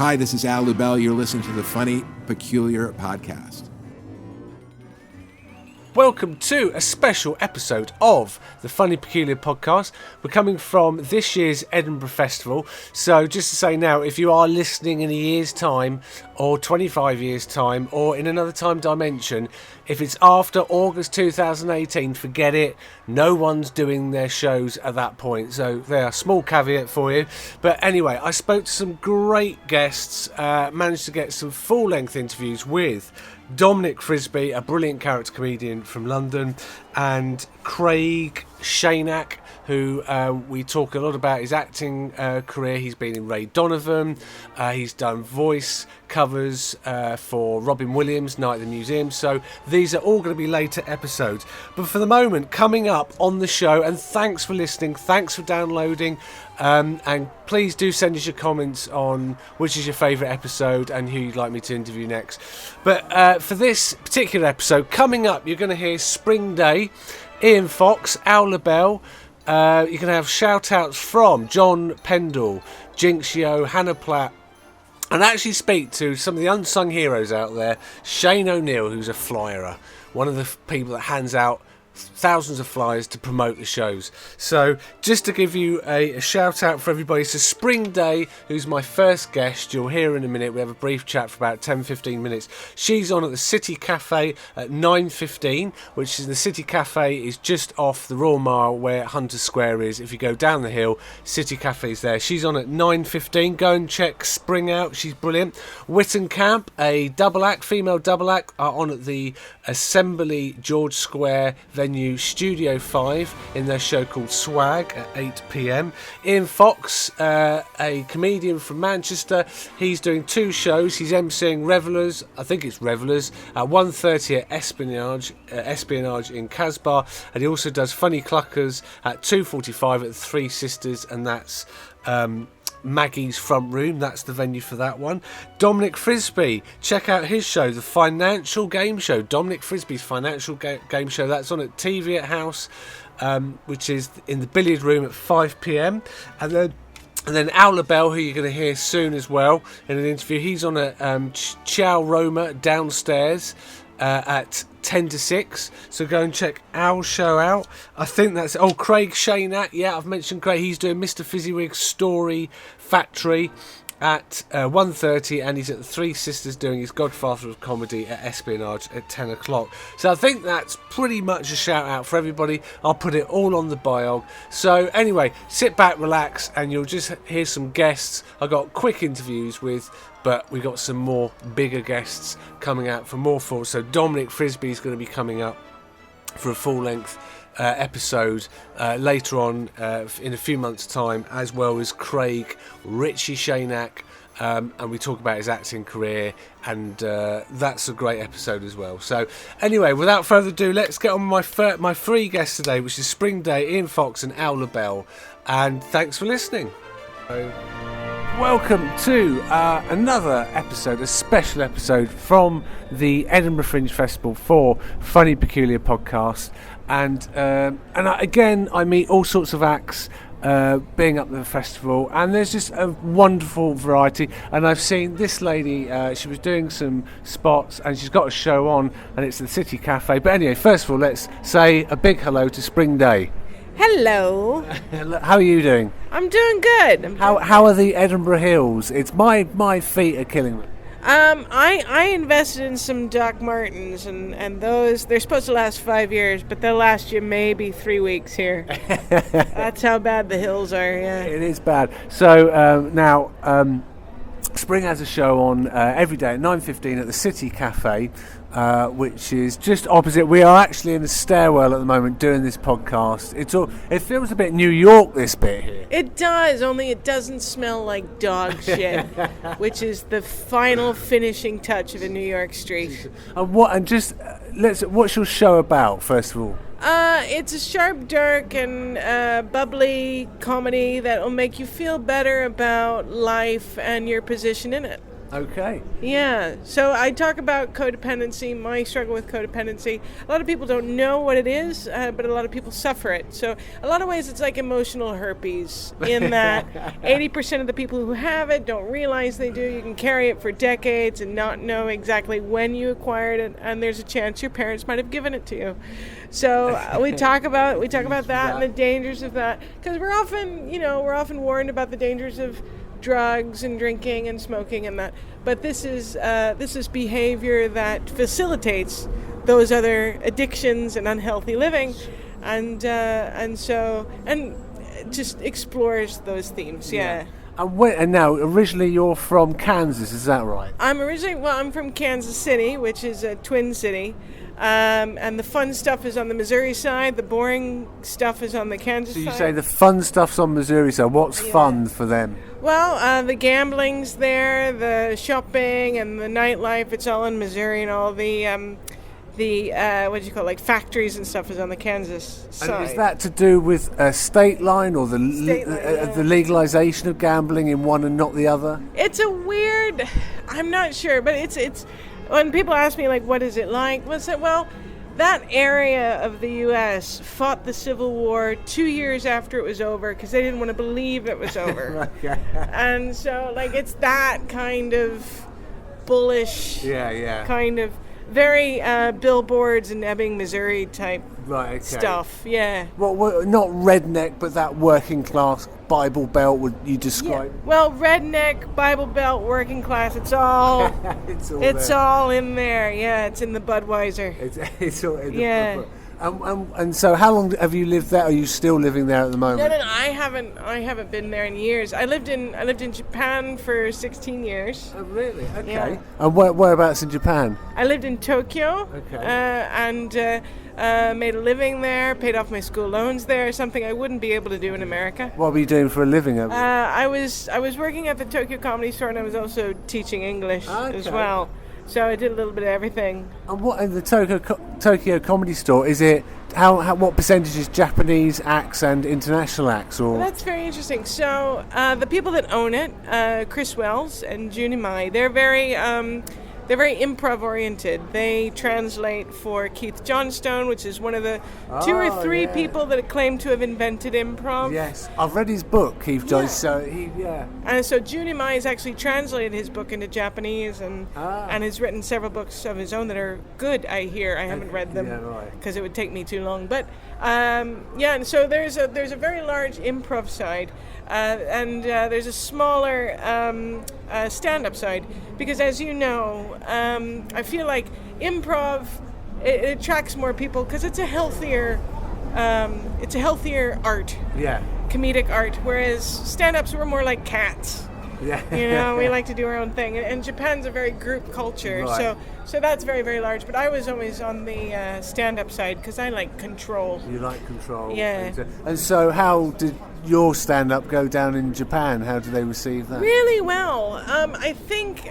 Hi, this is Al Lubel. You're listening to the Funny Peculiar Podcast. Welcome to a special episode of the Funny Peculiar Podcast. We're coming from this year's Edinburgh Festival. So just to say now, if you are listening in a year's time or 25 years' time or in another time dimension, if it's after August 2018, forget it. No one's doing their shows at that point. So there, a small caveat for you. But anyway, I spoke to some great guests, managed to get some full-length interviews with Dominic Frisby, a brilliant character comedian from London, and Craig Shanak, who we talk a lot about his acting career. He's been in Ray Donovan, he's done voice covers for Robin Williams, Night at the Museum, so these are all going to be later episodes. But for the moment, coming up on the show, and thanks for listening, thanks for downloading, and please do send us your comments on which is your favourite episode and who you'd like me to interview next. But for this particular episode, coming up, you're going to hear Spring Day, Ian Fox, Al Lubel. You're going to have shout-outs from John Pendle, Jinxio, Hannah Platt, and actually speak to some of the unsung heroes out there. Shane O'Neill, who's a flyerer, one of the people that hands out thousands of flyers to promote the shows. So just to give you a shout out for everybody, so Spring Day, who's my first guest, you'll hear in a minute. We have a brief chat for about 10-15 minutes. She's on at the City Cafe at 9:15, which is the City Cafe is just off the Royal Mile where Hunter Square is. If you go down the hill, City Cafe's there. She's on at 9:15. Go and check Spring out, she's brilliant. Witten Camp, a double act, female double act, are on at the Assembly George Square venue Studio 5 in their show called Swag at 8 p.m. Ian Fox, a comedian from Manchester, he's doing two shows. He's emceeing Revellers, I think it's Revellers, at 1:30 at Espionage in Casbah, and he also does Funny Cluckers at 2:45 at the Three Sisters, and that's Maggie's Front Room. That's the venue for that one. Dominic Frisby, check out his show, The Financial Game Show. Dominic Frisby's Financial Game Show. That's on at TV at House, which is in the billiard room at 5 p.m. And then Al Lubel, who you're going to hear soon as well in an interview. He's on at Ciao Roma downstairs at 10 to 6, so go and check Al's show out. I think that's Craig Shanak, yeah, I've mentioned Craig. He's doing Mr. Fizzywig's Story Factory at 1:30, and he's at the Three Sisters doing his Godfather of Comedy at Espionage at 10 o'clock. So I think that's pretty much a shout out for everybody. I'll put it all on the bio. So anyway, sit back, relax, and you'll just hear some guests. I got quick interviews with, but we got some more bigger guests coming out for more full. So Dominic Frisby is going to be coming up for a full-length episode later on in a few months' time, as well as Craig Richie Shanak, and we talk about his acting career, and that's a great episode as well. So anyway, without further ado, let's get on with my three guests today, which is Spring Day, Ian Fox and Al Lubel, and thanks for listening. Welcome to another episode, a special episode from the Edinburgh Fringe Festival for Funny Peculiar Podcast, and I meet all sorts of acts being up at the festival, and there's just a wonderful variety. And I've seen this lady, she was doing some spots, and she's got a show on, and it's the City Cafe. But anyway, first of all, let's say a big hello to Spring Day. Hello. How are you doing? I'm doing good. How are the Edinburgh Hills? It's my feet are killing me. I invested in some Doc Martens, and those, they're supposed to last 5 years, but they'll last you maybe 3 weeks here. That's how bad the hills are, yeah. It is bad. So now Spring has a show on every day at 9:15 at the City Cafe, which is just opposite. We are actually in the stairwell at the moment doing this podcast. It feels a bit New York, this bit here. It does, only it doesn't smell like dog shit, which is the final finishing touch of a New York street. What's your show about, first of all? It's a sharp, dark, and bubbly comedy that will make you feel better about life and your position in it. Okay. Yeah, so I talk about codependency, my struggle with codependency. A lot of people don't know what it is, but a lot of people suffer it. So a lot of ways it's like emotional herpes in that 80% of the people who have it don't realize they do. You can carry it for decades and not know exactly when you acquired it, and there's a chance your parents might have given it to you. So we talk about that and the dangers of that, because we're often warned about the dangers of drugs and drinking and smoking and that, but this is behavior that facilitates those other addictions and unhealthy living, and just explores those themes. Yeah. And now, originally you're from Kansas, is that right? I'm from Kansas City, which is a twin city. And the fun stuff is on the Missouri side. The boring stuff is on the Kansas side. So you say the fun stuff's on Missouri side. What's fun for them? Well, the gambling's there, the shopping and the nightlife. It's all in Missouri, and all the like factories and stuff is on the Kansas side. And is that to do with a state line or the legalization of gambling in one and not the other? It's a weird. I'm not sure, but it's. When people ask me, like, what is it like? Well, that area of the U.S. fought the Civil War 2 years after it was over because they didn't want to believe it was over. And so, like, it's that kind of bullish, kind of very billboards in Ebbing, Missouri type stuff. Yeah. Well, not redneck, but that working class Bible Belt would you describe? Yeah. Well, redneck, Bible Belt, working class. It's all. it's all in there. Yeah, it's in the Budweiser. It's all in the Budweiser. And so, how long have you lived there? Are you still living there at the moment? No, I haven't been there in years. I lived in Japan for 16 years. Oh, really? Okay. Yeah. And whereabouts in Japan? I lived in Tokyo. Okay. And made a living there. Paid off my school loans there. Something I wouldn't be able to do in America. What were you doing for a living? I was working at the Tokyo Comedy Store, and I was also teaching English as well. So I did a little bit of everything. And what in the Tokyo Comedy Store is it? What percentage is Japanese acts and international acts? Or well, that's very interesting. So the people that own it, Chris Wells and Junimai, they're very improv oriented. They translate for Keith Johnstone, which is one of the two or three people that claim to have invented improv. Yes, I've read his book, Keith Johnstone. And so Junimai has actually translated his book into Japanese and has written several books of his own that are good. I hear. I haven't read them because it would take me too long. But and so there's a very large improv side. And there's a smaller stand-up side, because as you know, I feel like improv it attracts more people because it's a healthier art, comedic art. Whereas stand-ups were more like cats. Yeah, we like to do our own thing, and Japan's a very group culture, so that's very, very large. But I was always on the stand-up side because I like control. You like control, yeah. And so, how did your stand-up go down in Japan? How do they receive that? Really well. I think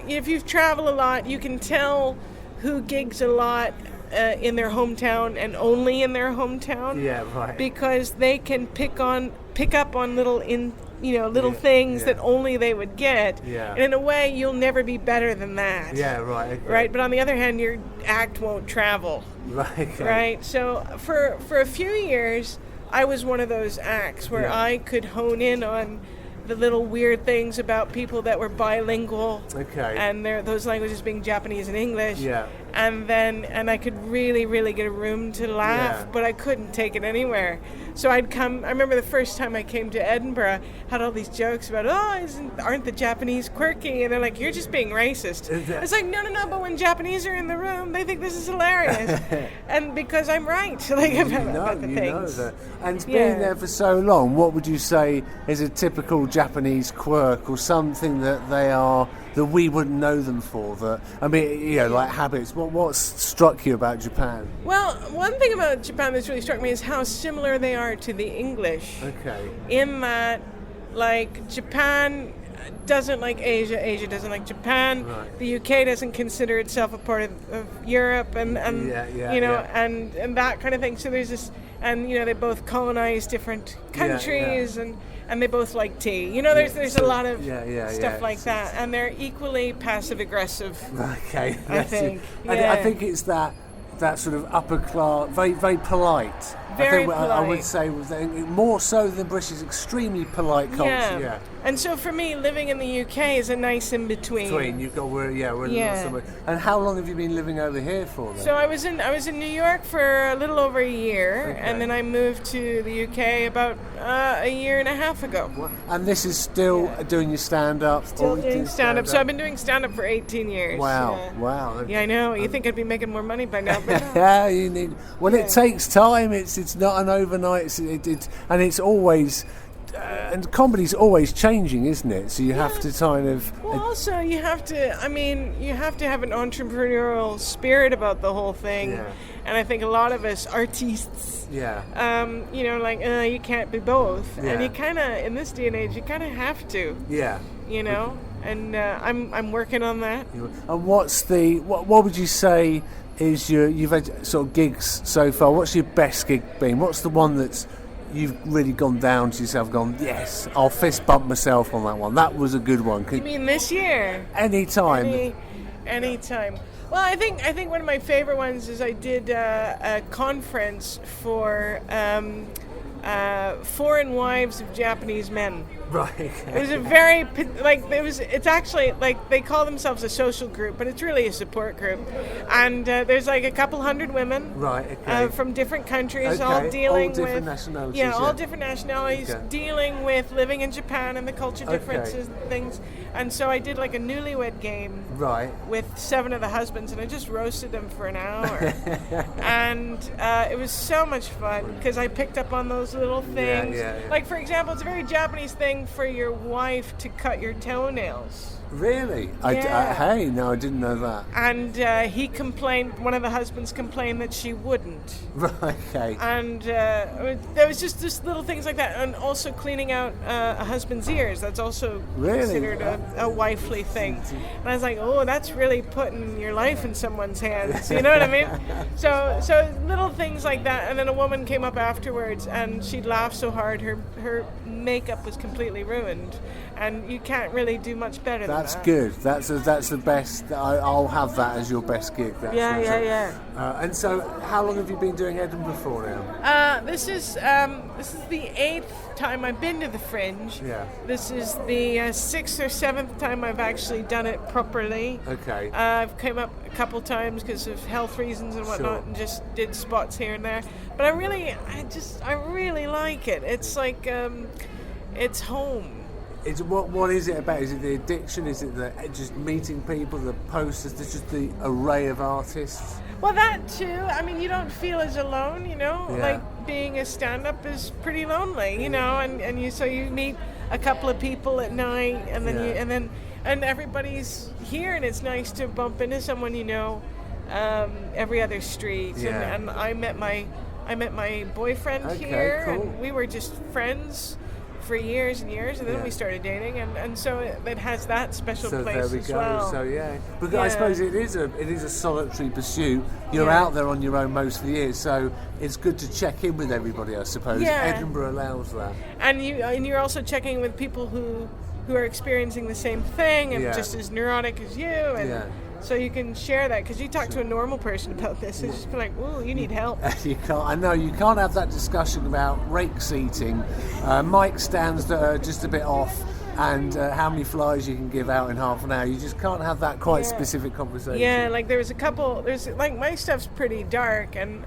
if you've traveled a lot, you can tell who gigs a lot in their hometown and only in their hometown. Yeah, right. Because they can pick up on little things that only they would get. Yeah. And in a way, you'll never be better than that. Yeah, right. Okay. Right. But on the other hand, your act won't travel. Right. Okay. Right. So for a few years, I was one of those acts where I could hone in on the little weird things about people that were bilingual, and those languages being Japanese and English, and I could really, really get a room to laugh, but I couldn't take it anywhere. So I remember the first time I came to Edinburgh, had all these jokes about, aren't the Japanese quirky? And they're like, you're just being racist. It's like, no, but when Japanese are in the room, they think this is hilarious. And because I'm right, about the things. That. And being there for so long, what would you say is a typical Japanese quirk or something that we wouldn't know them for? Like habits. What's struck you about Japan? Well, one thing about Japan that's really struck me is how similar they are to the English. Okay. In that, like, Japan doesn't like Asia, Asia doesn't like Japan. Right. The UK doesn't consider itself a part of Europe, and and that kind of thing. So there's this, and they both colonize different countries, and and they both like tea. You know, there's a lot of stuff like So that, and they're equally passive aggressive. Okay, I think. I think it's that sort of upper class, very very polite. Very I think polite. I would say more so than British, extremely polite culture. Yeah. And so for me, living in the UK is a nice in between. You've got we're somewhere. And how long have you been living over here for then? So I was in New York for a little over a year, Okay. and then I moved to the UK about a year and a half ago. And this is still doing your stand-up? Still doing stand-up. So I've been doing stand-up for 18 years. Wow, wow. Yeah, I know. You think I'd be making more money by now, but no. Yeah, you need. Well, it takes time. It's not an overnight. And it's always. And comedy's always changing, isn't it? So you have to kind of. Well, also you have to. I mean, you have to have an entrepreneurial spirit about the whole thing. Yeah. And I think a lot of us artists. Yeah. You know, like you can't be both, Yeah. and you kind of in this day and age you kind of have to. Yeah. You know, and I'm working on that. And what's what would you say is you've had sort of gigs so far? What's your best gig been? What's the one that's you've really gone down to yourself, gone, yes, I'll fist bump myself on that one. That was a good one. You mean this year? Anytime. Anytime. Well, I think one of my favorite ones is I did a conference for foreign wives of Japanese men. Right. It was a very it's actually like they call themselves a social group, but it's really a support group. And there's like a couple hundred women, right? Okay. From different countries, Okay. all dealing all different with nationalities. all different nationalities, Okay. dealing with living in Japan and the culture differences and things. And so I did like a newlywed game, right, with 7 of the husbands, and I just roasted them for an hour. And it was so much fun because I picked up on those little things. Yeah. Like, for example, it's a very Japanese thing for your wife to cut your toenails. Really? Yeah. Hey, no, I didn't know that. And he complained, one of the husbands complained that she wouldn't. Right, okay. And there was just little things like that. And also cleaning out a husband's ears. That's also Really? considered a wifely thing. And I was like, oh, that's really putting your life in someone's hands. You know what I mean? So little things like that. And then a woman came up afterwards and she'd laughed so hard her makeup was completely ruined. And you can't really do much better than that. That's good. That's the best. I'll have that as your best gig. Yeah. And so, how long have you been doing Edinburgh for now? This is the 8th time I've been to the Fringe. Yeah. This is the 6th or 7th time I've actually done it properly. Okay. I've come up a couple times because of health reasons and whatnot, and just did spots here and there. But I really like it. It's like it's home. What is it about? Is it the addiction? Is it just meeting people, the posters? There's just the array of artists. Well, that too. I mean, you don't feel as alone, you know. Yeah. Like being a stand-up is pretty lonely, you know. And you meet a couple of people at night, and then and everybody's here, and it's nice to bump into someone you know every other street. Yeah. And I met my boyfriend Okay, here, cool. and we were just friends for years and years, and then we started dating, and so it has that special place there we as go. well. So but I suppose it is a solitary pursuit. You're out there on your own most of the year, so it's good to check in with everybody. I suppose Edinburgh allows that. And you're also checking with people who are experiencing the same thing and just as neurotic as you, and so you can share that, because you talk to a normal person about this, it's just be like, ooh, you need help. You can't. I know you can't have that discussion about rake seating, mic stands that are just a bit off, and how many flyers you can give out in half an hour. You just can't have that quite specific conversation. Yeah, like there's like my stuff's pretty dark, and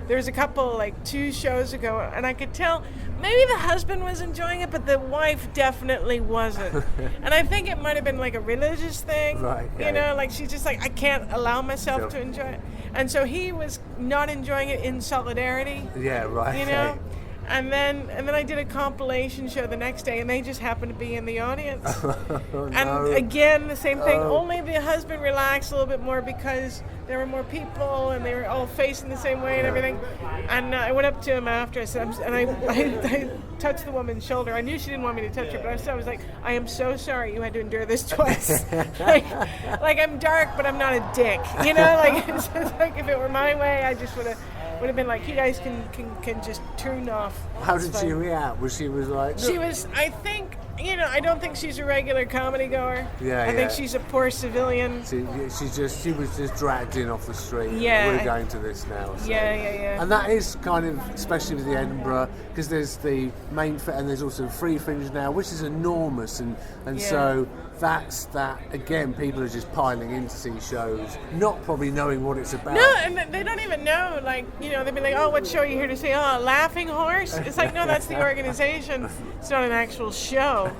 there was a couple like 2 shows ago, and I could tell maybe the husband was enjoying it, but the wife definitely wasn't. And I think it might have been like a religious thing. Right. You know, like she's just like, I can't allow myself to enjoy it. And so he was not enjoying it in solidarity. Yeah, right. You know? And then I did a compilation show the next day, and they just happened to be in the audience. And again, the same thing. Only the husband relaxed a little bit more because there were more people, and they were all facing the same way and everything. And I went up to him after, I touched the woman's shoulder. I knew she didn't want me to touch her, but I was like, I am so sorry you had to endure this twice. like I'm dark, but I'm not a dick. You know, like it's like if it were my way, I just would have would have been like, you guys can just turn off. How It's did fine. she react? Was she like? She was, I think, I don't think she's a regular comedy goer. Yeah, I think she's a poor civilian. She was just dragged in off the street. Yeah. We're going to this now. So. Yeah. And that is kind of, especially with the Edinburgh, because there's the main and there's also Free Fringe now, which is enormous, and so that's that. Again, people are just piling in to see shows, not probably knowing what it's about. No, and they don't even know. Like, they'd be like, "Oh, what show are you here to see?" "Oh, Laughing Horse." It's like, no, that's the organization. It's not an actual show.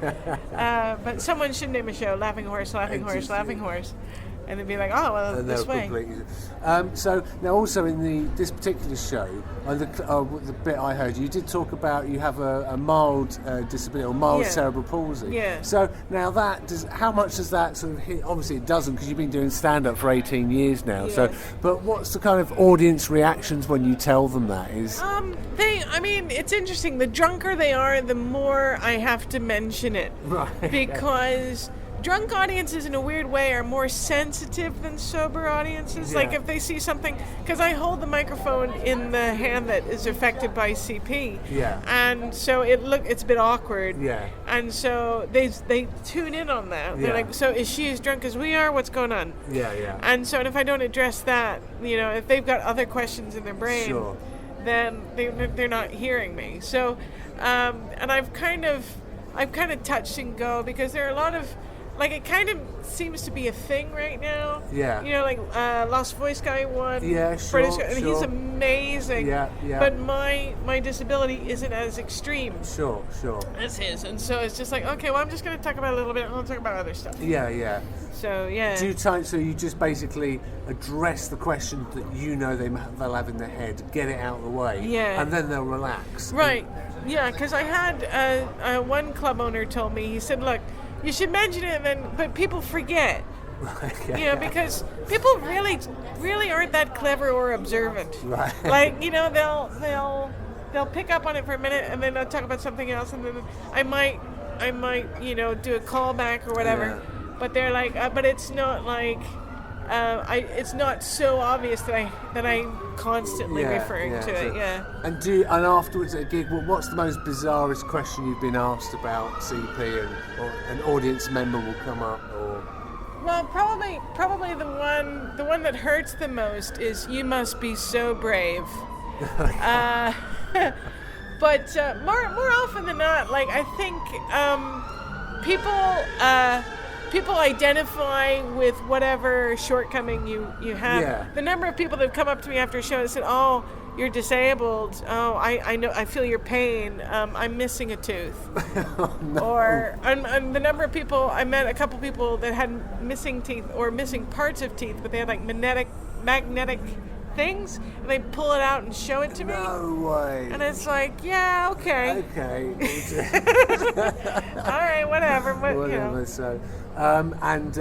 But someone should name a show Laughing Horse, Laughing Horse, Laughing Horse. And they'd be like, "Oh, well, this way." So now, also in this particular show, the bit I heard, you did talk about you have a mild disability or mild cerebral palsy. Yeah. So now how much does that sort of hit? Obviously, it doesn't, because you've been doing stand-up for 18 years now. Yeah. So, but what's the kind of audience reactions when you tell them that? It's interesting. The drunker they are, the more I have to mention it. Right. Because drunk audiences, in a weird way, are more sensitive than sober audiences. Yeah. Like, if they see something, because I hold the microphone in the hand that is affected by CP. Yeah. And so it's a bit awkward. Yeah. And so they tune in on that. They're Yeah. like, "So is she as drunk as we are? What's going on?" Yeah. And so, if I don't address that, if they've got other questions in their brain, Sure. then they're not hearing me. So, and I've kind of touch and go, because there are a lot of, like, it kind of seems to be a thing right now. Yeah. Like Lost Voice guy won. Yeah, sure, British, and he's sure. amazing. Yeah. But my disability isn't as extreme Sure. as his, and so it's just like, okay, well, I'm just going to talk about it a little bit, and I'll talk about other stuff. Yeah. So yeah. So you just basically address the question that they'll have in their head, get it out of the way, and then they'll relax. Right. Yeah, because I had one club owner told me, he said, "Look, you should mention it, but people forget." Because people really aren't that clever or observant. Right. Like, they'll pick up on it for a minute, and then they'll talk about something else, and then I might do a callback or whatever. Yeah. But they're like, but it's not like, it's not so obvious that I'm constantly referring to it. Yeah. And afterwards at a gig, what's the most bizarrest question you've been asked about CP, or an audience member will come up, or? Well, probably the one that hurts the most is, "You must be so brave." But more often than not, like, I think people identify with whatever shortcoming you have. Yeah. The number of people that have come up to me after a show and said, "Oh, you're disabled. Oh, I know. I feel your pain. I'm missing a tooth." Oh, no. Or and the number of people, I met a couple people that had missing teeth or missing parts of teeth, but they had like magnetic things, and they pull it out and show it to me. No way. And it's like, yeah, okay. Okay. All right, whatever. But Whatever. So, and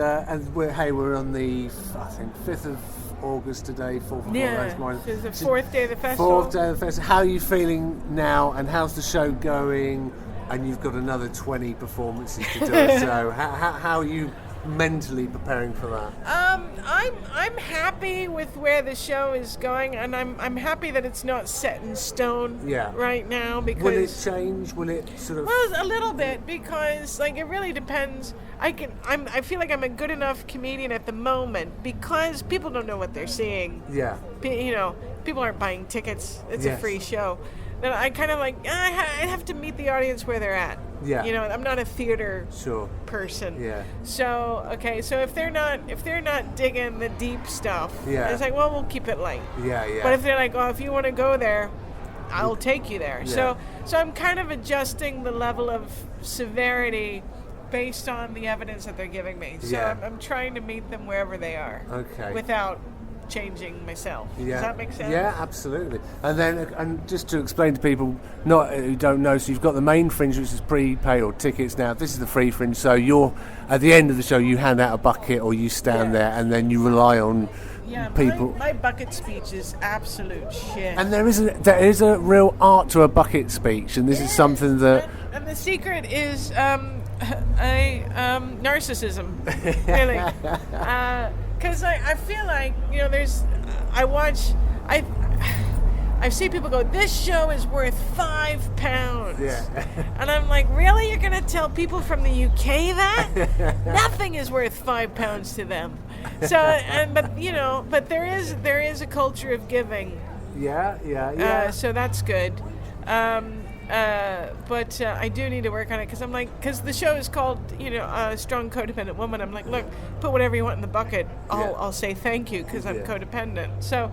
we're on the 5th of August today, 4th of August. It's the fourth day of the festival. Fourth day of the festival. How are you feeling now, and how's the show going? And you've got another 20 performances to do. So how are you mentally preparing for that? I'm happy with where the show is going, and I'm happy that it's not set in stone right now, because will it change? Will it sort of? Well, a little bit, because like it really depends. I feel like I'm a good enough comedian at the moment, because people don't know what they're seeing. Yeah. People aren't buying tickets. It's a free show. Then I kind of like, I have to meet the audience where they're at. Yeah. I'm not a theater person. Yeah. So if they're not digging the deep stuff, it's like, well, we'll keep it light. Yeah. But if they're like, oh, if you want to go there, I'll take you there. Yeah. So I'm kind of adjusting the level of severity based on the evidence that they're giving me. So I'm trying to meet them wherever they are. Okay. Without changing myself. Yeah. Does that make sense? Yeah, absolutely. And just to explain to people who don't know, so you've got the main fringe, which is prepaid or tickets. Now this is the free fringe, so you're at the end of the show you hand out a bucket or you stand there, and then you rely on people. My bucket speech is absolute shit. And there is a real art to a bucket speech, and this is something that. And the secret is narcissism, really. Because I feel like, I see people go, this show is worth £5. Yeah. And I'm like, really? You're going to tell people from the UK that? Nothing is worth £5 to them. So, but there is a culture of giving. Yeah. So that's good. But I do need to work on it because the show is called, a strong codependent woman. I'm like, look, put whatever you want in the bucket. I'll say thank you because I'm codependent. So,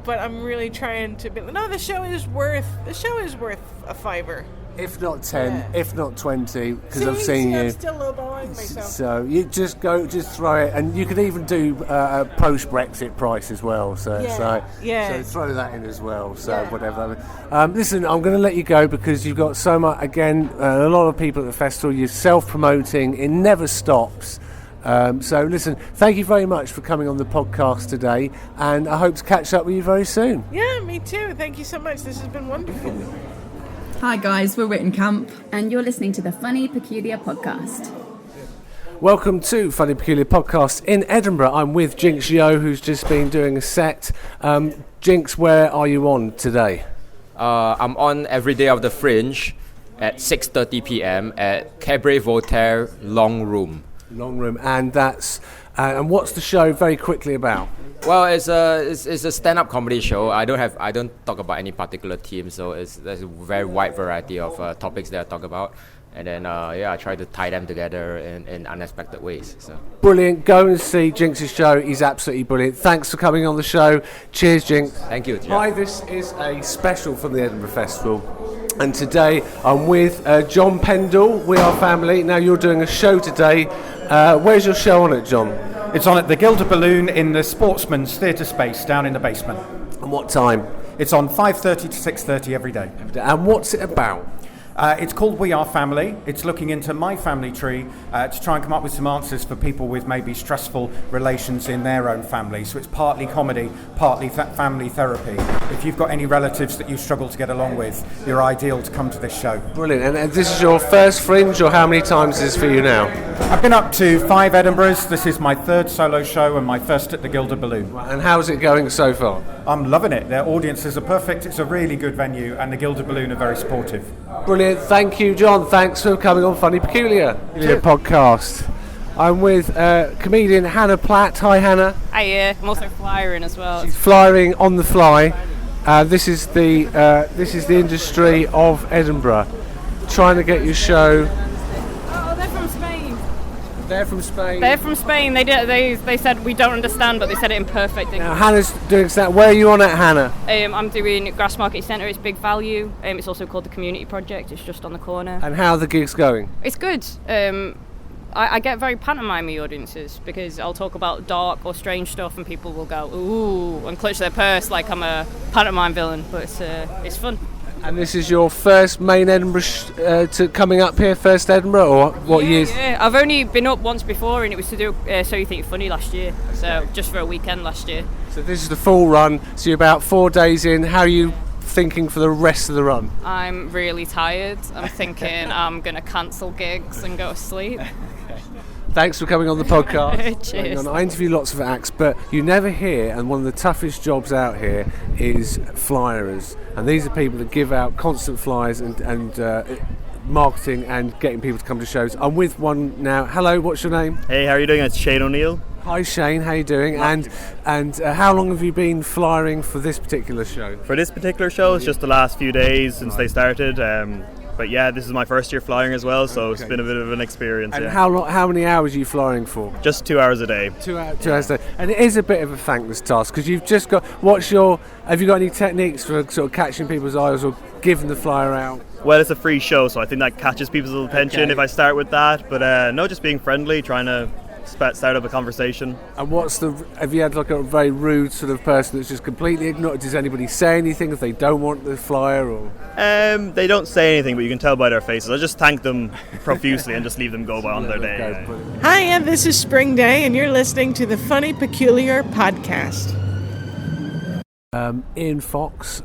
but I'm really trying to be. No, the show is worth a $5. If not 10, if not 20, because I've seen you. I'm still lowballing myself. So you just throw it, and you could even do a post-Brexit price as well. So throw that in as well. So whatever. Listen, I'm going to let you go because you've got so much. Again, a lot of people at the festival. You're self-promoting. It never stops. So listen, thank you very much for coming on the podcast today, and I hope to catch up with you very soon. Yeah, me too. Thank you so much. This has been wonderful. Hi guys, we're Written Camp. And you're listening to the Funny Peculiar Podcast. Welcome to Funny Peculiar Podcast in Edinburgh. I'm with Jinx Yo, who's just been doing a set. Jinx, where are you on today? I'm on every day of the Fringe at 6:30 p.m. at Cabaret Voltaire Long Room. And that's and what's the show very quickly about? Well, it's a stand-up comedy show. I don't talk about any particular theme, so there's a very wide variety of topics that I talk about, and then I try to tie them together in unexpected ways. So brilliant! Go and see Jinx's show. He's absolutely brilliant. Thanks for coming on the show. Cheers, Jinx. Thank you. Hi, this is a special from the Edinburgh Festival. And today I'm with John Pendle, We Are Family. Now you're doing a show today. Where's your show on it, John? It's on at the Gilded Balloon in the Sportsman's Theatre space down in the basement. And what time? It's on 5:30 to 6:30 every day. And what's it about? It's called We Are Family. It's looking into my family tree to try and come up with some answers for people with maybe stressful relations in their own family. So it's partly comedy, partly family therapy. If you've got any relatives that you struggle to get along with, you're ideal to come to this show. Brilliant. And this is your first Fringe, or how many times is this for you now? I've been up to 5 Edinburghs. This is my 3rd solo show and my first at the Gilded Balloon. And how's it going so far? I'm loving it. Their audiences are perfect. It's a really good venue, and the Gilded Balloon are very supportive. Brilliant. Thank you, John. Thanks for coming on Funny Peculiar podcast. I'm with comedian Hannah Platt. Hi, Hannah. Hi, I'm also flyering as well. She's flying on the fly. This is the industry of Edinburgh. Trying to get your show. Oh, they're from Spain. They're from Spain. They're from Spain. They said we don't understand, but they said it in perfect English. Now, Hannah's doing that. Where are you on at, Hannah? I'm doing Grassmarket Centre. It's big value. It's also called the Community Project. It's just on the corner. And how are the gigs going? It's good. I get very pantomime-y audiences because I'll talk about dark or strange stuff and people will go, ooh, and clutch their purse like I'm a pantomime villain, but it's fun. And this is your first main Edinburgh to coming up here, first Edinburgh, or what years? Yeah, I've only been up once before and it was to do So You Think You're Funny last year, so just for a weekend last year. So this is the full run, so you're about 4 days in. How are you thinking for the rest of the run? I'm really tired. I'm thinking I'm going to cancel gigs and go to sleep. Thanks for coming on the podcast. Cheers. I interview lots of acts, but you never hear, and one of the toughest jobs out here is flyers. And these are people that give out constant flyers and marketing and getting people to come to shows. I'm with one now. Hello, what's your name? Hey, how are you doing? It's Shane O'Neill. Hi Shane, how are you doing? And how long have you been flyering for this particular show? For this particular show, it's just the last few days since they started. But yeah, this is my first year flying as well, so it's been a bit of an experience. And how many hours are you flying for? Just 2 hours a day. 2 hours a day. And it is a bit of a thankless task because you've just got. Have you got any techniques for sort of catching people's eyes or giving the flyer out? Well, it's a free show, so I think that catches people's attention if I start with that. But no, just being friendly, trying to start up a conversation. And have you had like a very rude sort of person that's just completely ignored? Does anybody say anything if they don't want the flyer? Or they don't say anything, but you can tell by their faces. I just thank them profusely and just leave them go on their day. Hi, and this is Spring Day, and you're listening to the Funny Peculiar Podcast. Ian Fox,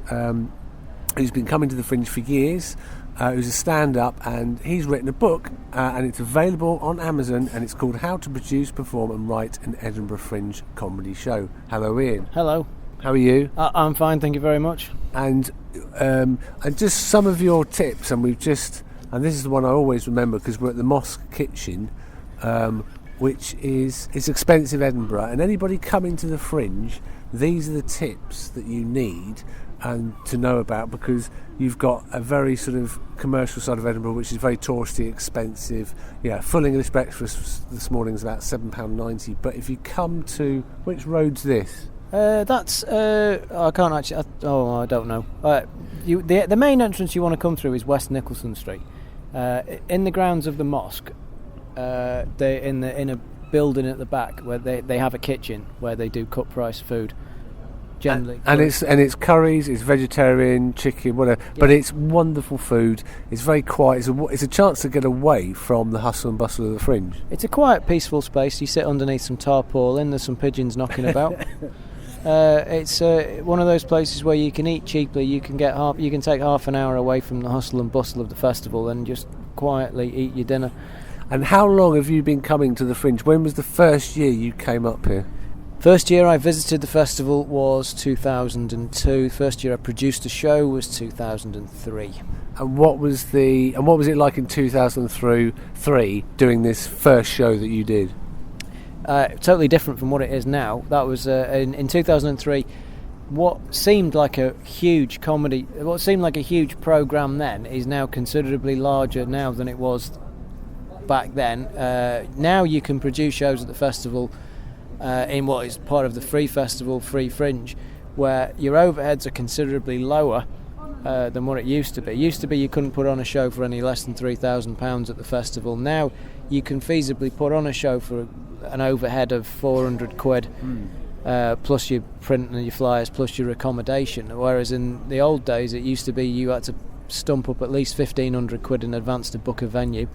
who's been coming to the Fringe for years, who's a stand-up, and he's written a book, and it's available on Amazon, and it's called How to Produce, Perform and Write an Edinburgh Fringe Comedy Show. Hello, Ian. Hello. How are you? I'm fine, thank you very much. And just some of your tips, and this is the one I always remember because we're at the Mosque Kitchen, which is expensive Edinburgh, and anybody coming to the Fringe, these are the tips that you need and to know about, because you've got a very sort of commercial side of Edinburgh which is very touristy, expensive. Full English breakfast this morning is about £7.90, but if you come to, which road's this? That's I can't actually. I don't know. The main entrance you want to come through is West Nicholson Street. In the grounds of the mosque, they in a building at the back where they have a kitchen where they do cut price food. Generally, and it's curries, it's vegetarian, chicken, whatever. Yeah. But it's wonderful food. It's very quiet. It's a chance to get away from the hustle and bustle of the Fringe. It's a quiet, peaceful space. You sit underneath some tarpaulin. There's some pigeons knocking about. It's one of those places where you can eat cheaply. You can take half an hour away from the hustle and bustle of the festival and just quietly eat your dinner. And how long have you been coming to the Fringe? When was the first year you came up here? First year I visited the festival was 2002. First year I produced a show was 2003. And what was it like in 2003 doing this first show that you did? Totally different from what it is now. That was in 2003. What seemed like a huge comedy, what seemed like a huge program then, is now considerably larger now than it was back then. Now you can produce shows at the festival in what is part of the Free Festival, Free Fringe, where your overheads are considerably lower than what it used to be. It used to be you couldn't put on a show for any less than £3,000 at the festival. Now you can feasibly put on a show for an overhead of £400 plus your print and your flyers plus your accommodation, whereas in the old days it used to be you had to stump up at least £1,500 in advance to book a venue,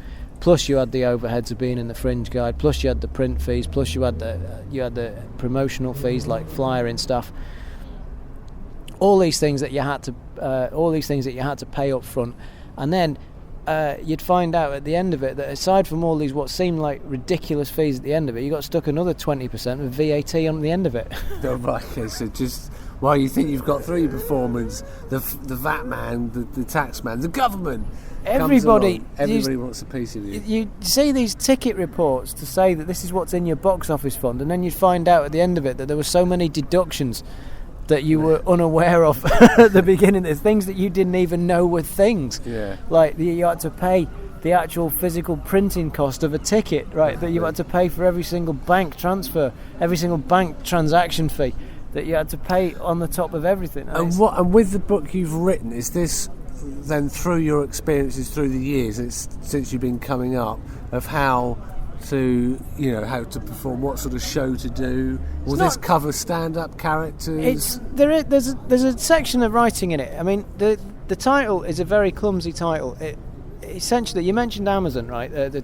plus you had the overheads of being in the Fringe Guide, plus you had the print fees, plus you had the promotional fees like flyering stuff. All these things that you had to pay up front, and then you'd find out at the end of it that aside from all these what seemed like ridiculous fees at the end of it, you got stuck another 20% with VAT on the end of it. Oh, right, okay, so just while you think you've got three performers, the VAT man, the tax man, the government. Everybody wants a piece of you. You see these ticket reports to say that this is what's in your box office fund, and then you'd find out at the end of it that there were so many deductions that you were unaware of at the beginning. There's things that you didn't even know were things. Yeah. Like you had to pay the actual physical printing cost of a ticket, right? That you had to pay for every single bank transfer, every single bank transaction fee that you had to pay on the top of everything. And with the book you've written, is this then through your experiences through the years, since you've been coming up, of how to perform, what sort of show to do? Will this cover stand-up characters? There's a section of writing in it. I mean, the title is a very clumsy title. Essentially, you mentioned Amazon, right? The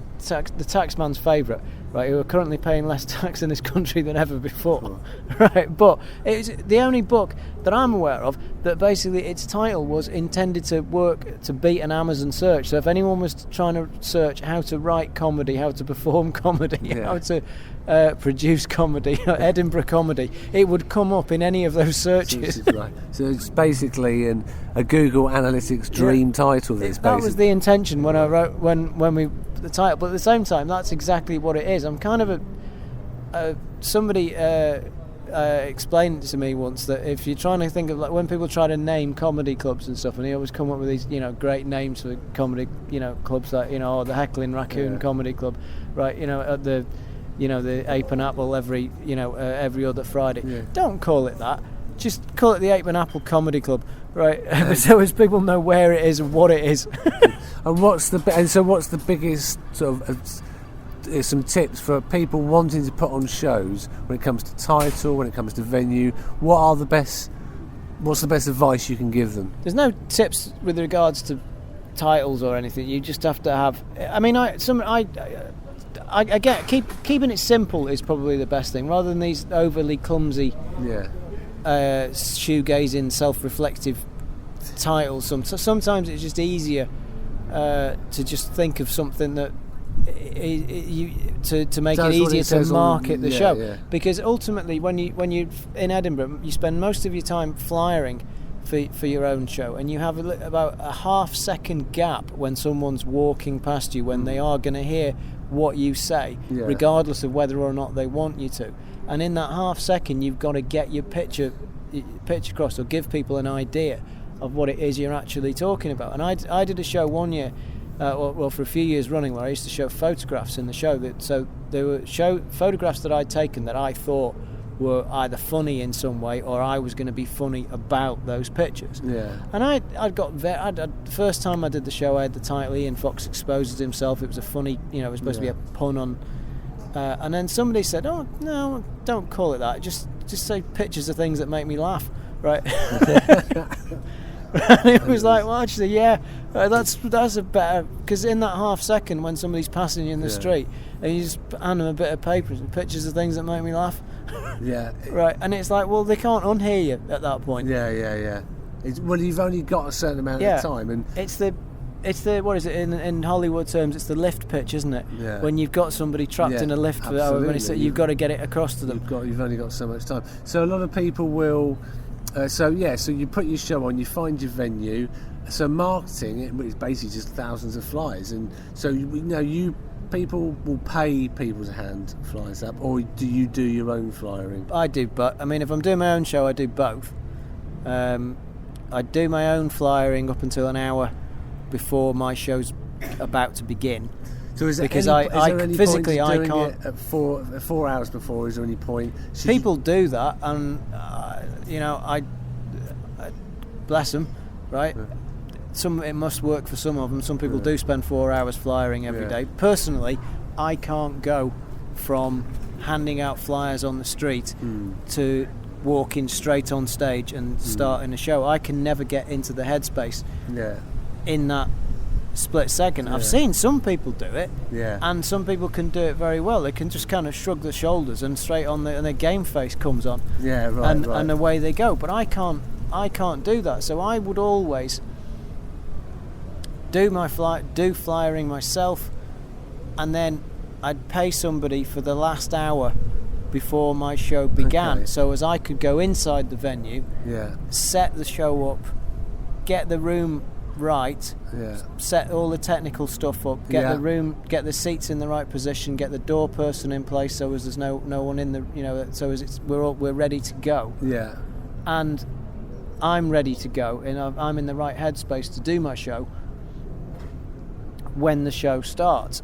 taxman's favourite, right? Who are currently paying less tax in this country than ever before, right? But it's the only book that I'm aware of that basically its title was intended to work to beat an Amazon search. So if anyone was trying to search how to write comedy, how to perform comedy, how to produce comedy, Edinburgh comedy, it would come up in any of those searches. Right. So it's basically a Google Analytics dream title. That was the intention when I wrote the title, but at the same time, that's exactly what it is. I'm kind of somebody explained to me once that if you're trying to think of, like, when people try to name comedy clubs and stuff, and they always come up with these great names for comedy clubs, like the Heckling Raccoon Comedy Club, right? At the Ape and Apple every other Friday. Yeah. Don't call it that. Just call it the Ape and Apple Comedy Club, right? So as people know where it is and what it is. And what's the biggest sort of some tips for people wanting to put on shows when it comes to title, when it comes to venue? What's the best advice you can give them? There's no tips with regards to titles or anything. You just have to have. I mean, I get keeping it simple is probably the best thing, rather than these overly clumsy, shoegazing, self-reflective titles. Sometimes it's just easier to just think of something that to make Does it what easier it to says on- market the yeah, show. yeah. Because ultimately, when you in Edinburgh, you spend most of your time flyering for your own show, and you have about a half-second gap when someone's walking past you when they are going to hear what you say, Yeah. regardless of whether or not they want you to. And in that half-second, you've got to get your pitch across, or give people an idea of what it is you're actually talking about. And I did a show one year, for a few years running, where I used to show photographs in the show. So there were photographs that I'd taken that I thought were either funny in some way, or I was going to be funny about those pictures. Yeah. And the first time I did the show, I had the title "Ian Fox Exposes Himself." It was a funny, it was supposed to be a pun on. And then somebody said, "Oh no, don't call it that. Just say pictures of things that make me laugh." Right. And it was like, well, actually, yeah, that's a better, because in that half second when somebody's passing you in the street and you just hand them a bit of paper and pictures of things that make me laugh, Yeah. right? And it's like, well, they can't unhear you at that point. Yeah. Well, you've only got a certain amount of time, and it's the what is it in Hollywood terms? It's the lift pitch, isn't it? Yeah. When you've got somebody trapped in a lift for however many seconds, you've got to get it across to them. You've only got so much time. So a lot of people will. So you put your show on, you find your venue. So marketing it is basically just thousands of flyers, and so you people will pay people to hand flyers up, or do you do your own flyering? I do, but I mean, if I'm doing my own show, I do both. I do my own flyering up until an hour before my show's about to begin. So is there because any physically point to I doing can't. it at 4 hours before? Is there any point? People do that, and I bless them, right? Yeah. It must work for some of them. Some people do spend 4 hours flyering every day. Personally, I can't go from handing out flyers on the street to walking straight on stage and starting a show. I can never get into the headspace in that split second. I've seen some people do it, and some people can do it very well. They can just kind of shrug their shoulders and straight on and their game face comes on, and away they go. But I can't do that. So I would always do flyering myself, and then I'd pay somebody for the last hour before my show began, so as I could go inside the venue, set the show up, get the room right, set all the technical stuff up, get the room, get the seats in the right position, get the door person in place, so as there's no one in the, so as we're ready to go. And I'm ready to go, and I'm in the right headspace to do my show when the show starts.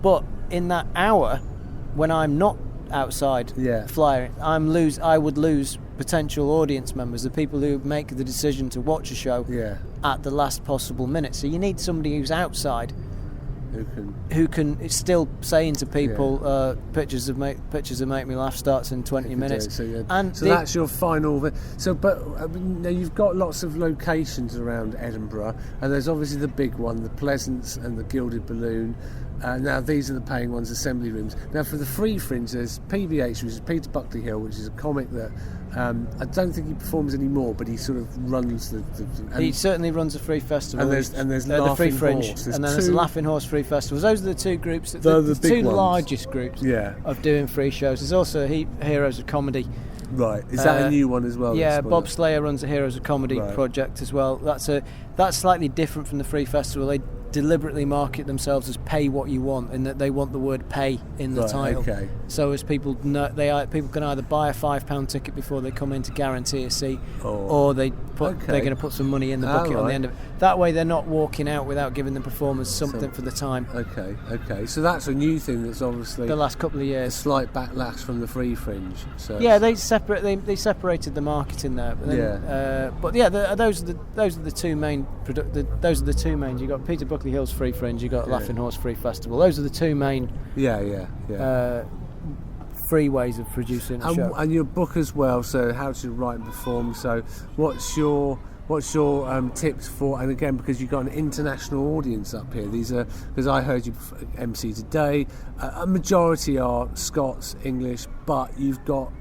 But in that hour, when I'm not outside flying, I would lose potential audience members, the people who make the decision to watch a show at the last possible minute. So you need somebody who's outside who can still saying to people, pictures that make me laugh starts in 20 minutes. So that's your final. So, but now you've got lots of locations around Edinburgh, and there's obviously the big one, the Pleasance and the Gilded Balloon. Now these are the paying ones, assembly rooms. Now for the free fringe, there's PBH, which is Peter Buckley Hill, which is a comic that I don't think he performs anymore, but he sort of runs he certainly runs a free festival. And there's the Free Fringe, Horse. and then there's the Laughing Horse Free Festivals. Those are the two groups, the two ones. largest groups of doing free shows. There's also Heroes of Comedy. Right, is that a new one as well? Yeah, Bob Slayer runs a Heroes of Comedy project as well. That's slightly different from the free festival. They deliberately market themselves as pay what you want, in that they want the word pay in the title. So as people know, people can either buy a £5 ticket before they come in to guarantee a seat, or they're going to put some money in the bucket on the end of it. That way they're not walking out without giving the performers something for the time. Okay. So that's a new thing that's obviously the last couple of years. A slight backlash from the free fringe. So they separated the marketing there. But then, those are the two main. Those are the two main. You got Peter Buckley Hill's Free Fringe. You got Laughing Horse Free Festival. Those are the two main. Free ways of producing a show. And your book as well. So how to write and perform. So what's your tips for? And again, because you've got an international audience up here. These are, because I heard you MC today. A majority are Scots, English, but you've got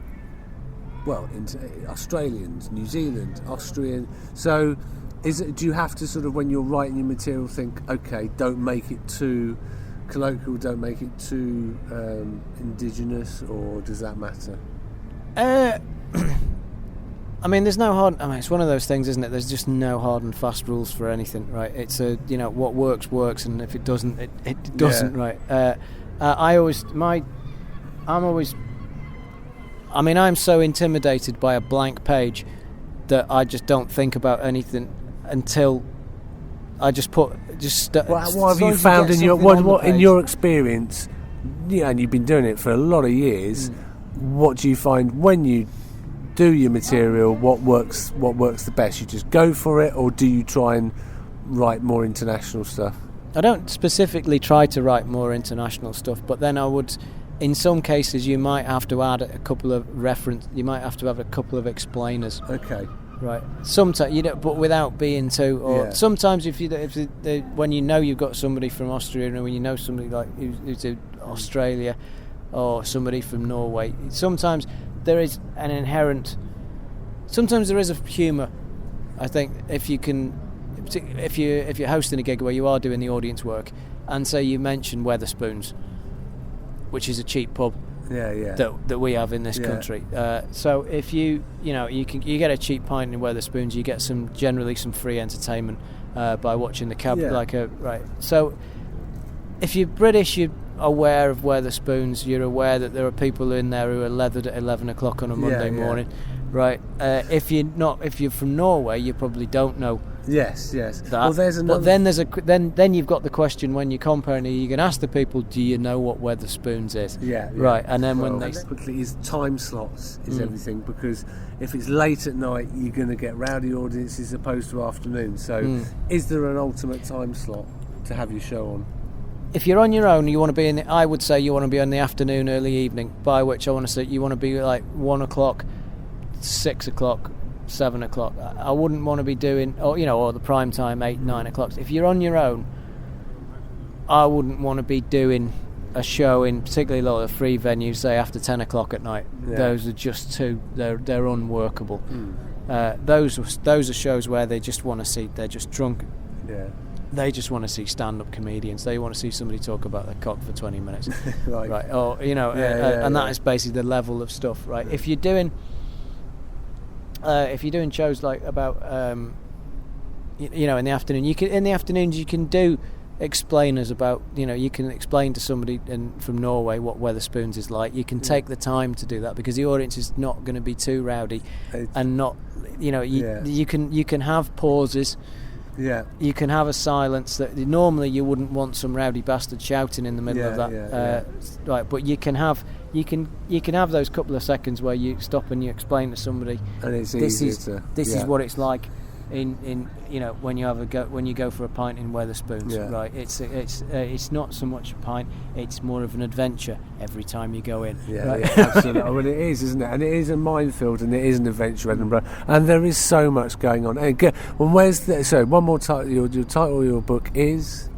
Australians, New Zealand, Austrian. So do you have to sort of, when you're writing your material, think, okay, don't make it too colloquial don't make it too indigenous, or does that matter? I mean, there's no hard. I mean, it's one of those things, isn't it? There's just no hard and fast rules for anything, right? It's what works, and if it doesn't, it doesn't, right? I'm so intimidated by a blank page that I just don't think about anything until I just put what have you found in your experience? Yeah, and you've been doing it for a lot of years. What do you find when you do your material? What works the best? You just go for it, or do you try and write more international stuff? I don't specifically try to write more international stuff, but then I would, in some cases, you might have to add a couple of you might have to have a couple of explainers. Okay. Right. Sometimes but without being too. Or sometimes when you know you've got somebody from Austria, and when you know somebody like who's in Australia, or somebody from Norway, sometimes there is an inherent. Sometimes there is a humour. I think if you're hosting a gig where you are doing the audience work, and say you mention Wetherspoons, which is a cheap pub. That we have in this country. So if you get a cheap pint in Wetherspoons, you get generally some free entertainment by watching the cab right. So if you're British, you're aware of Wetherspoons. You're aware that there are people in there who are leathered at 11 o'clock on a Monday morning, right? If you're from Norway, you probably don't know. Yes. That. Well, there's another. But then you've got the question when you're comparing. You can ask the people, "Do you know what Wetherspoons is?" Yeah. Right. And then when they quickly is time slots is everything, because if it's late at night, you're going to get rowdy audiences as opposed to afternoon. So, is there an ultimate time slot to have your show on? If you're on your own, you want to be I would say you want to be in the afternoon, early evening. By which I want to say you want to be like 1 o'clock, 6 o'clock. 7 o'clock. I wouldn't want to be doing, or the prime time 8, 9 o'clock. If you're on your own, I wouldn't want to be doing a show in particularly a lot of free venues, say after 10 o'clock at night. Those are just they're unworkable. Those are shows where they just want to see, they're just drunk. They just want to see stand-up comedians. They want to see somebody talk about their cock for 20 minutes. Right. Or and that is basically the level of stuff, right? If you're doing shows like about in the afternoon, you can do explainers about, you can explain to somebody from Norway what Wetherspoons is like. You can take the time to do that because the audience is not going to be too rowdy, and not you can have pauses. You can have a silence that normally you wouldn't want some rowdy bastard shouting in the middle of that. Right, but you can have those couple of seconds where you stop and you explain to somebody, and it's this is what it's like in when you go for a pint in Wetherspoons. Right, it's not so much a pint, it's more of an adventure every time you go in. Absolutely. Well, it is, isn't it? And it is a minefield, and it is an adventure, Edinburgh, and there is so much going on. And one more title. Your title of your book is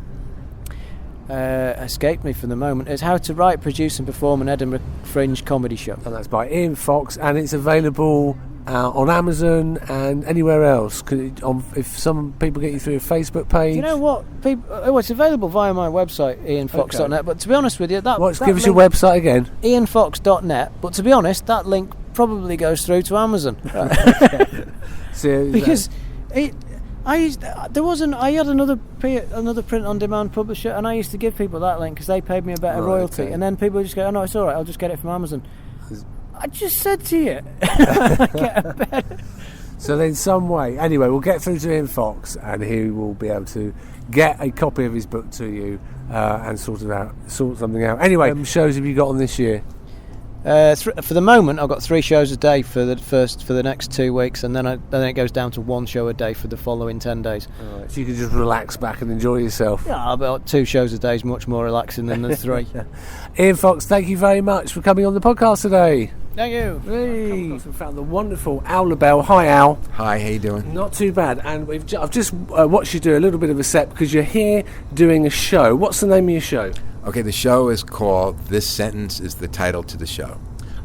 escaped me for the moment. It's How to Write, Produce and Perform an Edinburgh Fringe Comedy Show, and that's by Ian Fox, and it's available on Amazon and anywhere else. If some people get you through a Facebook page, you know what? It's available via my website, ianfox.net. But to be honest with you, give us your website again. ianfox.net. But to be honest, that link probably goes through to Amazon. Because I had another print-on-demand publisher, and I used to give people that link because they paid me a better royalty. Okay. And then people just go, "Oh no, it's all right. I'll just get it from Amazon." I just said to you, get a better. So then, some way, anyway, we'll get through to Ian Fox, and he will be able to get a copy of his book to you and sort something out. Anyway, shows have you got on this year? For the moment, I've got 3 shows a day for the next 2 weeks, and then it goes down to 1 show a day for the following 10 days. All right, so you can just relax back and enjoy yourself. Yeah, about 2 shows a day is much more relaxing than the 3. Ian Fox, thank you very much for coming on the podcast today. Thank you. Hey. We found the wonderful Al Lubel. Hi, Al. Hi, how you doing? Not too bad. And I've just watched you do a little bit of a set because you're here doing a show. What's the name of your show? Okay, the show is called This Sentence is the Title to the Show.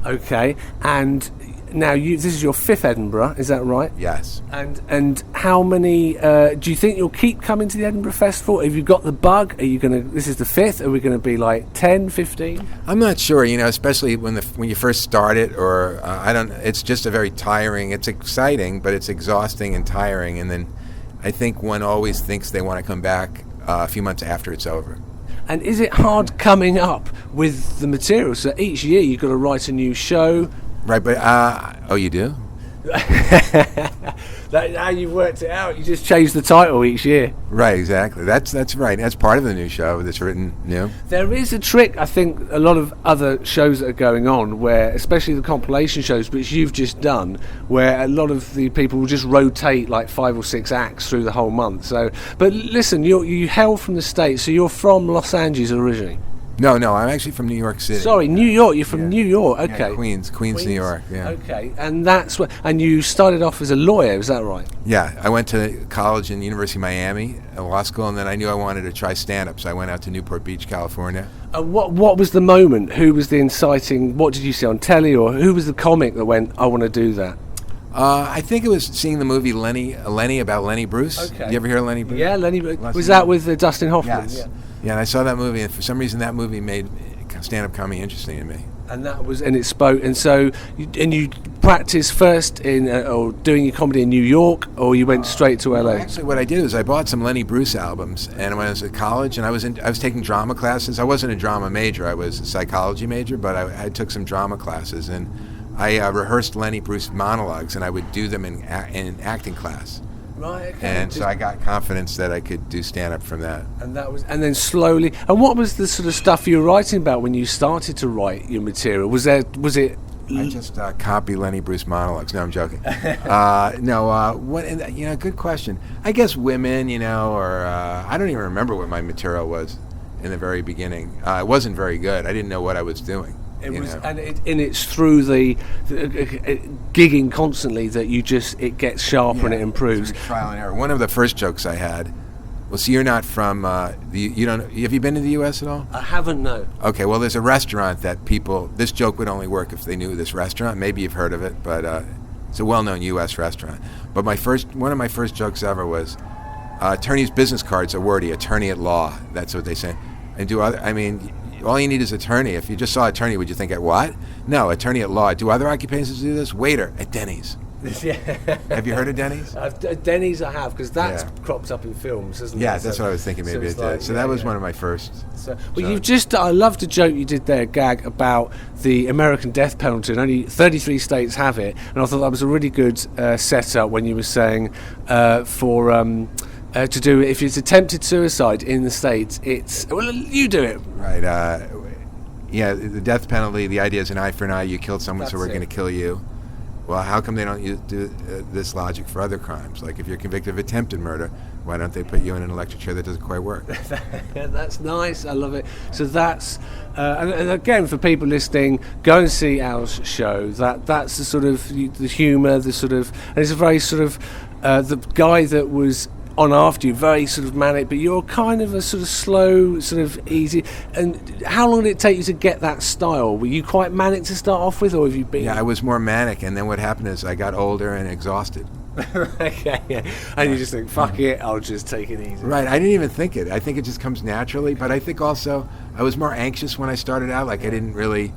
Okay, and now this is your 5th Edinburgh, is that right? Yes. And how many? Do you think you'll keep coming to the Edinburgh Festival? Have you got the bug? Are you gonna? This is the 5th. Are we going to be like 10, 15? I'm not sure. Especially when you first start it, or I don't. It's just a very tiring. It's exciting, but it's exhausting and tiring. And then I think one always thinks they want to come back a few months after it's over. And is it hard coming up with the material? So each year you've got to write a new show. Right, but oh, you do? That's how you worked it out. You just change the title each year. Right, exactly. That's right. That's part of the new show that's written new. There is a trick, I think, a lot of other shows that are going on, where, especially the compilation shows, which you've just done, where a lot of the people will just rotate like 5 or 6 acts through the whole month. So, but listen, you hail from the States, so you're from Los Angeles originally. No, I'm actually from New York City. Sorry, New York. You're from New York. Okay. Yeah, Queens, New York. Yeah. Okay, and that's what. And you started off as a lawyer, is that right? Yeah, I went to college in University of Miami, law school, and then I knew I wanted to try stand-up, so I went out to Newport Beach, California. What was the moment? Who was the inciting? What did you see on telly, or who was the comic that went, "I want to do that"? I think it was seeing the movie Lenny about Lenny Bruce. Okay. You ever hear of Lenny Bruce? Yeah, Lenny Bruce. Was that with Dustin Hoffman? Yes. Yeah, and I saw that movie, and for some reason that movie made stand-up comedy interesting to me. And it spoke. And so, you practiced first in or doing your comedy in New York, or you went straight to LA? Actually, what I did was I bought some Lenny Bruce albums, and when I was at college, and I was taking drama classes. I wasn't a drama major; I was a psychology major, but I took some drama classes, and I rehearsed Lenny Bruce monologues, and I would do them in acting class. Right. Okay. And so I got confidence that I could do stand-up from that. And then slowly. And what was the sort of stuff you were writing about when you started to write your material? Was it? I just copy Lenny Bruce monologues. No, I'm joking. Good question. I guess women, or I don't even remember what my material was in the very beginning. It wasn't very good. I didn't know what I was doing. It's through the gigging constantly that it gets sharper and it improves. Trial and error. One of the first jokes I had. Well, see, you're not from you don't. Have you been to the U.S. at all? I haven't. No. Okay. Well, there's a restaurant that people. This joke would only work if they knew this restaurant. Maybe you've heard of it, but it's a well-known U.S. restaurant. But one of my first jokes ever was, attorney's business cards are wordy. Attorney at law. That's what they say. And all you need is attorney. If you just saw attorney, would you think at what? No, attorney at law. Do other occupations do this? Waiter at Denny's. Yeah. Have you heard of Denny's? Denny's I have, because that's cropped up in films, isn't it? Yeah, that's what I was thinking. Maybe it did. So that was one of my first. I loved the joke you did there, Gag, about the American death penalty, and only 33 states have it. And I thought that was a really good setup when you were saying to do it, if it's attempted suicide in the States, you do it. Right. The death penalty, the idea is an eye for an eye. You killed someone, so we're going to kill you. Well, how come they don't do this logic for other crimes? Like if you're convicted of attempted murder, why don't they put you in an electric chair that doesn't quite work? That's nice. I love it. So that's, and again, for people listening, go and see Al's show. That's the sort of the humour, and it's a very sort of, the guy that was on after you, very sort of manic, but you're kind of a sort of slow, sort of easy. And how long did it take you to get that style? Were you quite manic to start off with, or have you been? Yeah, I was more manic, and then what happened is I got older and exhausted. Okay, yeah. And you just think, fuck it, I'll just take it easy. Right, I didn't even think it. I think it just comes naturally, but I think also I was more anxious when I started out. Like I didn't really,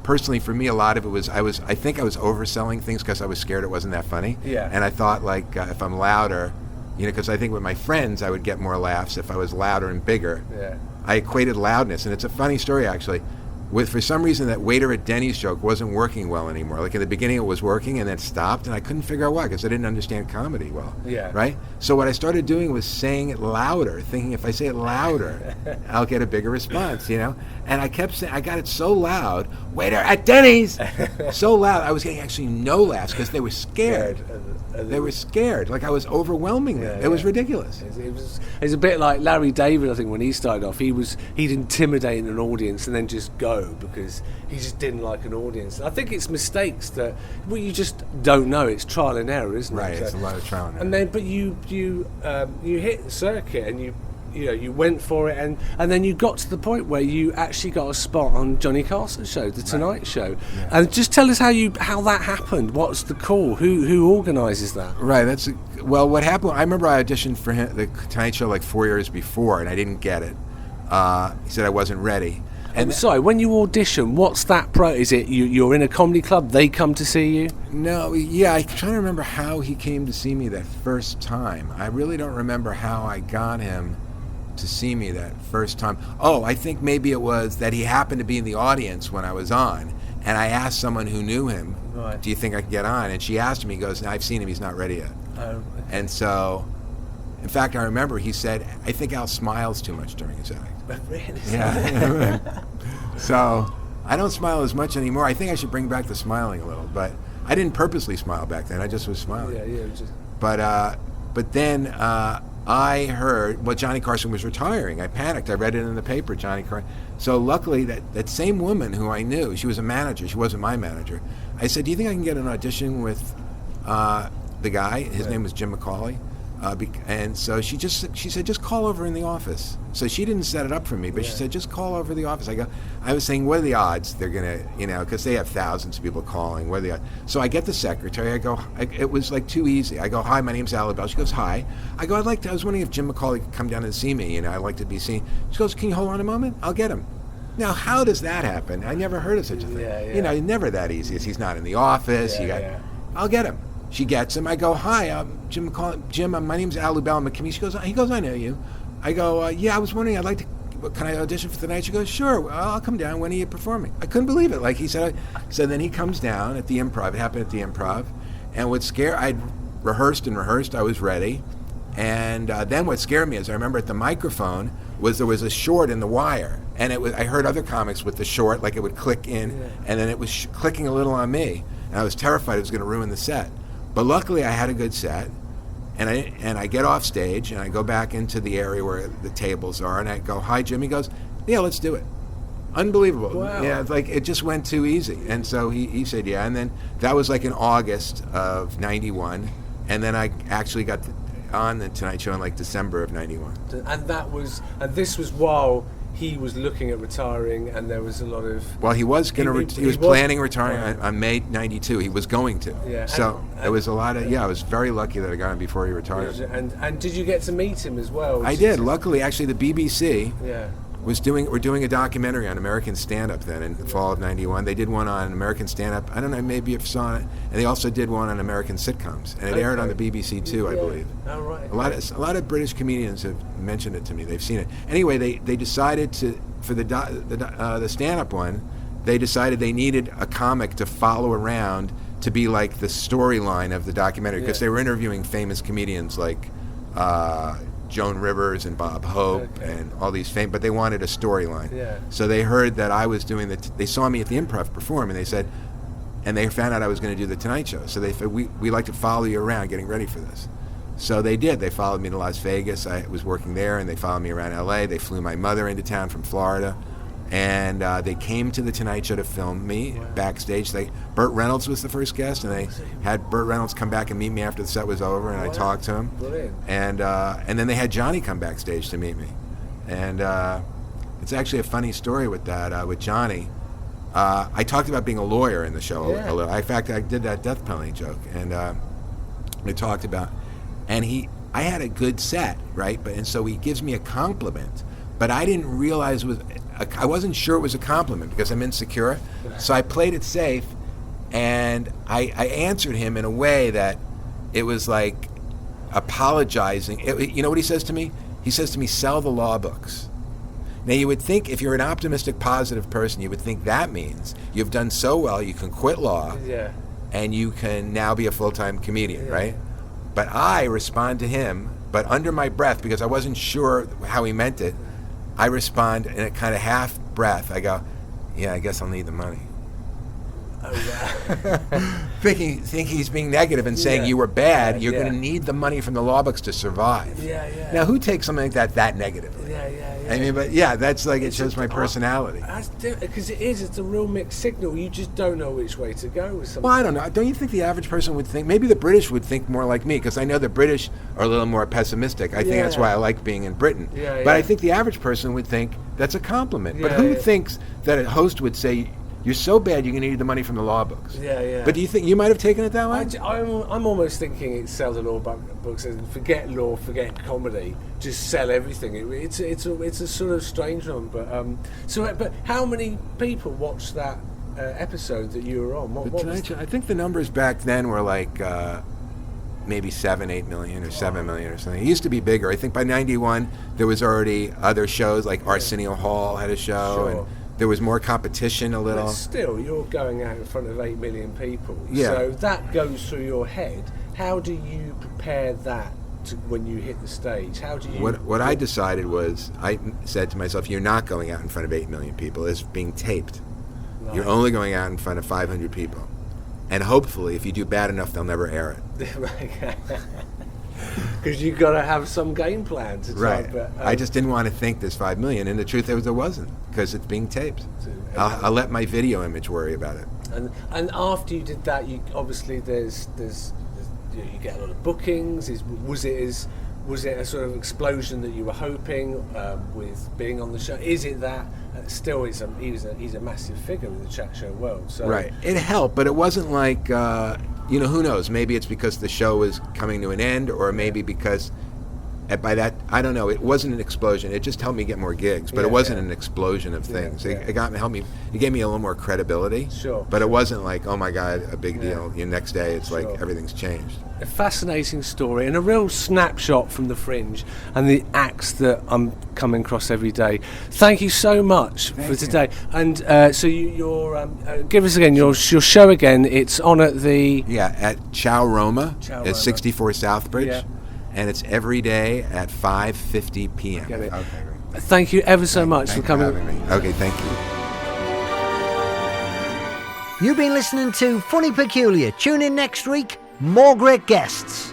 personally, for me, a lot of it was I think I was overselling things because I was scared it wasn't that funny. Yeah. And I thought if I'm louder, because I think with my friends I would get more laughs if I was louder and bigger. Yeah. I equated loudness, and it's a funny story actually. For some reason, that waiter at Denny's joke wasn't working well anymore. Like in the beginning, it was working, and then it stopped, and I couldn't figure out why, because I didn't understand comedy well. Yeah. Right. So what I started doing was saying it louder, thinking if I say it louder, I'll get a bigger response. And I kept saying, I got it so loud, waiter at Denny's, so loud, I was getting actually no laughs because they were scared. They were scared, like I was overwhelming them. It was ridiculous. It's a bit like Larry David, I think, when he started off. He'd intimidate an audience and then just go because he just didn't like an audience. I think it's mistakes that you just don't know. It's trial and error, isn't it? Right, it's a lot of trial and error. And then, but you hit the circuit and you went for it, and then you got to the point where you actually got a spot on Johnny Carson's show, The Tonight Show. Yeah. And just tell us how that happened. What's the call? Who organises that? Right. What happened. I remember I auditioned for the Tonight Show like 4 years before, and I didn't get it. He said I wasn't ready. And sorry, when you audition, what's that is it you're in a comedy club, they come to see you? No, yeah, I'm trying to remember how he came to see me that first time. I really don't remember how I got him to see me that first time. Oh, I think maybe it was that he happened to be in the audience when I was on, and I asked someone who knew him, right, do you think I could get on? And she asked him, he goes, I've seen him, he's not ready yet. Oh, okay. And so, in fact, I remember he said, I think Al smiles too much during his act. Really? Yeah. So I don't smile as much anymore. I think I should bring back the smiling a little, but I didn't purposely smile back then. I just was smiling. Yeah. But then I heard, Johnny Carson was retiring. I panicked. I read it in the paper, Johnny Carson. So luckily, that same woman who I knew, she was a manager. She wasn't my manager. I said, do you think I can get an audition with the guy? His name was Jim McCauley. And so she said, just call over in the office. So she didn't set it up for me, but she said, just call over the office. I was saying, what are the odds they're going to, because they have thousands of people calling. What are the odds? So I get the secretary. It was like too easy. I go, hi, my name's Al Lubel. She goes, hi. I go, I was wondering if Jim McCauley could come down and see me. I'd like to be seen. She goes, can you hold on a moment? I'll get him. Now, how does that happen? I never heard of such a thing. Yeah. Never that easy. He's not in the office. I'll get him. She gets him. I go, hi, Jim McCauley. Jim, my name's Al Lubel. I'm a comedian. He goes, I know you. I go, yeah, I was wondering, can I audition for the night? She goes, sure, I'll come down. When are you performing? I couldn't believe it. Like he said, so then he comes down at the Improv. It happened at the Improv. And I'd rehearsed. I was ready. And then what scared me is I remember at the microphone there was a short in the wire. And I heard other comics with the short, like it would click in, and then it was clicking a little on me. And I was terrified it was going to ruin the set. But luckily I had a good set. And I get off stage, and I go back into the area where the tables are, and I go, hi, Jim. He goes, yeah, let's do it. Unbelievable. Wow. Yeah, like it just went too easy. And so he said, yeah. And then that was like in August of 91. And then I actually got on the Tonight Show in like December of 91. And this was while he was looking at retiring, and there was a lot of... Well, he was planning retiring on May 92. He was going to. Yeah. So it was a lot of... Yeah, I was very lucky that I got him before he retired. And did you get to meet him as well? I did. Luckily, actually, the BBC we're doing a documentary on American stand-up then in the fall of 91. They did one on American stand-up. I don't know, maybe if you saw it. And they also did one on American sitcoms. And it aired on the BBC too, I believe. Oh, right. A lot of British comedians have mentioned it to me. They've seen it. Anyway, they decided for the stand-up one, they decided they needed a comic to follow around to be like the storyline of the documentary, because they were interviewing famous comedians like Joan Rivers and Bob Hope and all these but they wanted a storyline. Yeah. So they heard that I was doing they saw me at the Improv perform, and they said, and they found out I was going to do the Tonight Show. So they said, we like to follow you around getting ready for this. So they did. They followed me to Las Vegas. I was working there, and they followed me around LA. They flew my mother into town from Florida. And they came to the Tonight Show to film me backstage. Burt Reynolds was the first guest, and they had Burt Reynolds come back and meet me after the set was over, and I talked to him. Brilliant. And then they had Johnny come backstage to meet me. And it's actually a funny story with that, with Johnny. I talked about being a lawyer in the show a little. In fact, I did that death penalty joke, and we talked about, and I had a good set, right? And so he gives me a compliment, but I didn't realize I wasn't sure it was a compliment because I'm insecure. So I played it safe, and I answered him in a way that it was like apologizing. You know what he says to me? He says to me, sell the law books. Now you would think, if you're an optimistic, positive person, you would think that means you've done so well, you can quit law, and you can now be a full-time comedian, right? But I respond to him, but under my breath, because I wasn't sure how he meant it, I respond in a kind of half breath. I go, yeah, I guess I'll need the money. Thinking he's being negative and saying you were bad, you're going to need the money from the law books to survive. Now, who takes something like that negatively? I mean, but that's like, it shows my personality. Because it's a real mixed signal. You just don't know which way to go with something. Well, I don't know. Don't you think the average person would think, maybe the British would think more like me, because I know the British are a little more pessimistic. I think that's why I like being in Britain. But I think the average person would think that's a compliment. But who thinks that a host would say, you're so bad you're going to need the money from the law books? But do you think you might have taken it that way? I'm almost thinking it's sell the law books and forget law, forget comedy, just sell everything. It's a sort of strange one. But how many people watched that episode that you were on? I think the numbers back then were like maybe 8 million or 7 million or something. It used to be bigger. I think by 91 there was already other shows, like Arsenio Hall had a show, and there was more competition a little. But still, you're going out in front of 8 million people. So that goes through your head. How do you prepare that to when you hit the stage? How do you... What I decided was, I said to myself, you're not going out in front of 8 million people. It's being taped. Right. You're only going out in front of 500 people. And hopefully, if you do bad enough, they'll never air it. Because you've got to have some game plan to try. Right. But, I just didn't want to think there's 5 million, and the truth is there wasn't, because it's being taped. I'll let my video image worry about it. And after you did that, you obviously there's you get a lot of bookings. Was it a sort of explosion that you were hoping with being on the show? Is it that? Still, he's a massive figure in the chat show world. So. Right. It helped, but it wasn't like, who knows? Maybe it's because the show was coming to an end, or maybe because by that, I don't know. It wasn't an explosion. It just helped me get more gigs, but it wasn't an explosion of things. It gave me a little more credibility. Sure. But it wasn't like, oh my God, a big deal. The next day, it's like everything's changed. A fascinating story and a real snapshot from the Fringe and the acts that I'm coming across every day. Thank you so much for today. And so you're give us again your show again. It's on at the at Ciao Roma at 64 Southbridge. Yeah. And it's every day at 5:50 p.m. Okay, great. Thank you ever so much for coming. Okay, thank you. You've been listening to Funny Peculiar. Tune in next week. More great guests.